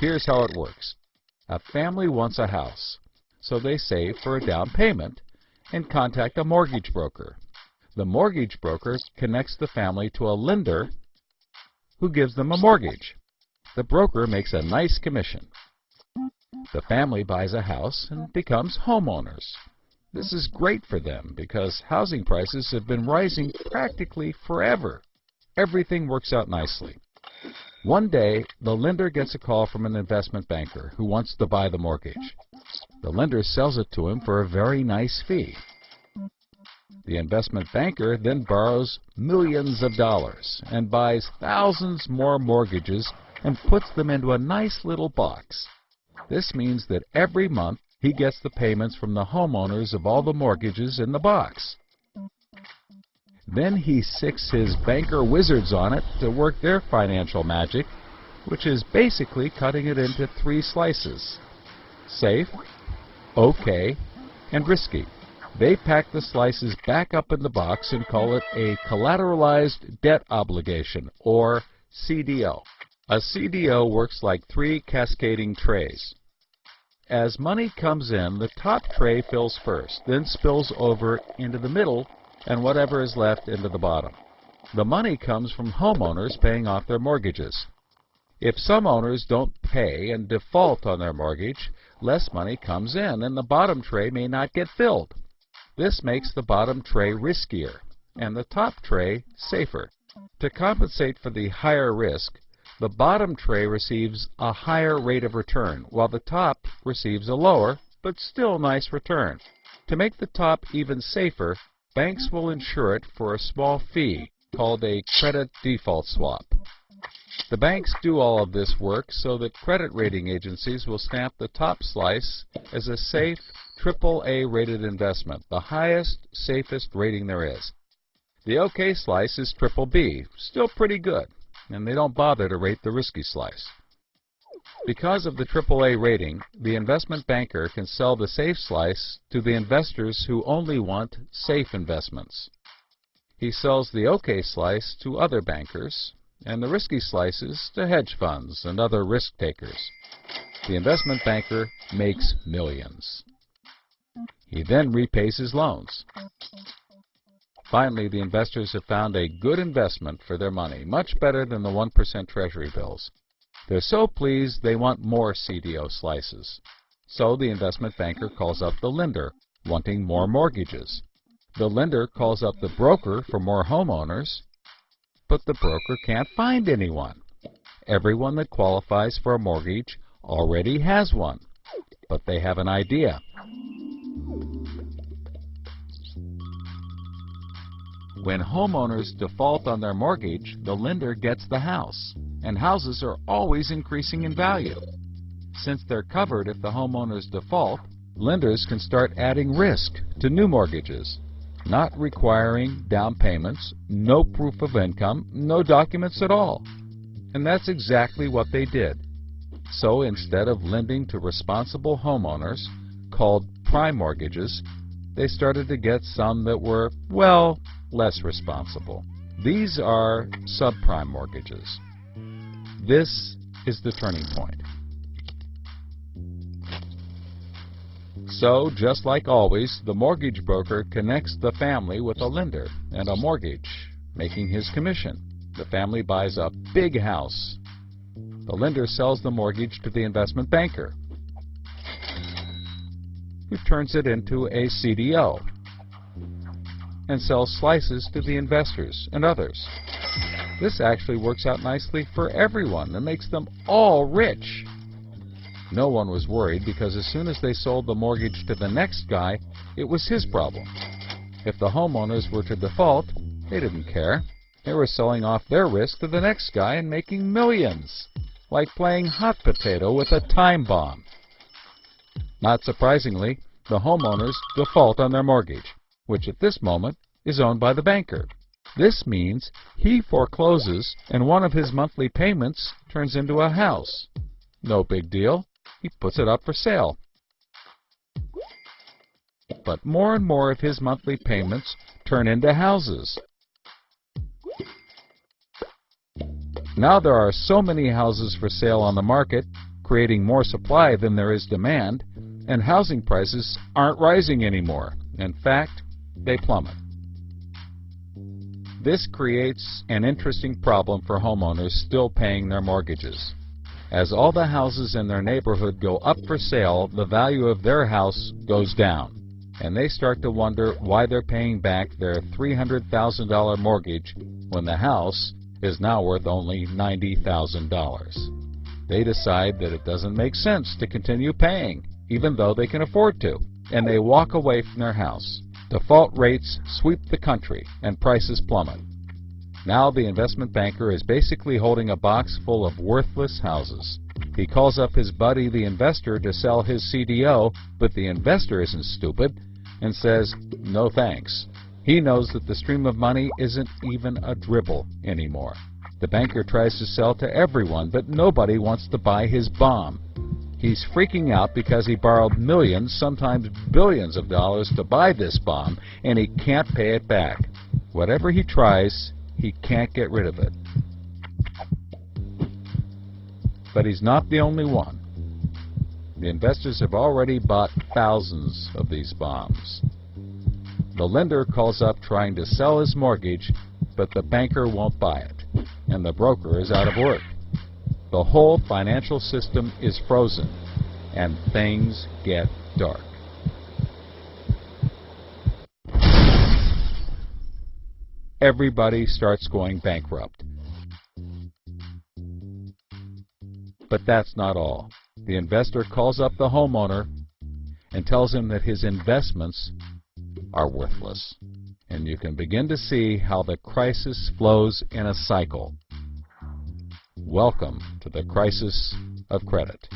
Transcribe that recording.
Here's how it works. A family wants a house, so they save for a down payment and contact a mortgage broker. The mortgage broker connects the family to a lender who gives them a mortgage. The broker makes a nice commission. The family buys a house and becomes homeowners. This is great for them because housing prices have been rising practically forever. Everything works out nicely. One day, the lender gets a call from an investment banker who wants to buy the mortgage. The lender sells it to him for a very nice fee. The investment banker then borrows millions of dollars and buys thousands more mortgages and puts them into a nice little box. This means that every month he gets the payments from the homeowners of all the mortgages in the box. Then he sicks his banker wizards on it to work their financial magic, which is basically cutting it into 3 slices: safe, okay, and risky. They pack the slices back up in the box and call it a collateralized debt obligation, or CDO. A CDO works like 3 cascading trays. As money comes in, the top tray fills first, then spills over into the middle, and whatever is left into the bottom. The money comes from homeowners paying off their mortgages. If some owners don't pay and default on their mortgage, less money comes in, and the bottom tray may not get filled. This makes the bottom tray riskier, and the top tray safer. To compensate for the higher risk, the bottom tray receives a higher rate of return, while the top receives a lower, but still nice return. To make the top even safer, banks will insure it for a small fee called a credit default swap. The banks do all of this work so that credit rating agencies will stamp the top slice as a safe AAA rated investment, the highest, safest rating there is. The OK slice is BBB, still pretty good, and they don't bother to rate the risky slice. Because of the AAA rating, the investment banker can sell the safe slice to the investors who only want safe investments. He sells the OK slice to other bankers, and the risky slices to hedge funds and other risk takers. The investment banker makes millions. He then repays his loans. Finally, the investors have found a good investment for their money, much better than the 1% Treasury bills. They're so pleased they want more CDO slices. So the investment banker calls up the lender, wanting more mortgages. The lender calls up the broker for more homeowners, but the broker can't find anyone. Everyone that qualifies for a mortgage already has one, but they have an idea. When homeowners default on their mortgage, the lender gets the house, and houses are always increasing in value. Since they're covered if the homeowners default, lenders can start adding risk to new mortgages, not requiring down payments, no proof of income, no documents at all. And that's exactly what they did. So instead of lending to responsible homeowners, called prime mortgages, they started to get some that were, well, less responsible. These are subprime mortgages. This is the turning point. So, just like always, the mortgage broker connects the family with a lender and a mortgage, making his commission. The family buys a big house. The lender sells the mortgage to the investment banker, who turns it into a CDO and sells slices to the investors and others. This actually works out nicely for everyone and makes them all rich. No one was worried because as soon as they sold the mortgage to the next guy, it was his problem. If the homeowners were to default, they didn't care. They were selling off their risk to the next guy and making millions, like playing hot potato with a time bomb. Not surprisingly, the homeowners default on their mortgage, which at this moment is owned by the banker. This means he forecloses and one of his monthly payments turns into a house. No big deal. He puts it up for sale. But more and more of his monthly payments turn into houses. Now there are so many houses for sale on the market, creating more supply than there is demand, and housing prices aren't rising anymore. In fact, they plummet. This creates an interesting problem for homeowners still paying their mortgages. As all the houses in their neighborhood go up for sale, the value of their house goes down, and they start to wonder why they're paying back their $300,000 mortgage when the house is now worth only $90,000. They decide that it doesn't make sense to continue paying, even though they can afford to, and they walk away from their house. Default rates sweep the country, and prices plummet. Now the investment banker is basically holding a box full of worthless houses. He calls up his buddy, the investor, to sell his CDO, but the investor isn't stupid and says, no thanks. He knows that the stream of money isn't even a dribble anymore. The banker tries to sell to everyone, but nobody wants to buy his bomb. He's freaking out because he borrowed millions, sometimes billions of dollars to buy this bomb, and he can't pay it back. Whatever he tries, he can't get rid of it. But he's not the only one. The investors have already bought thousands of these bombs. The lender calls up trying to sell his mortgage, but the banker won't buy it, and the broker is out of work. The whole financial system is frozen, and things get dark. Everybody starts going bankrupt. But that's not all. The investor calls up the homeowner and tells him that his investments are worthless. And you can begin to see how the crisis flows in a cycle. Welcome to the crisis of credit.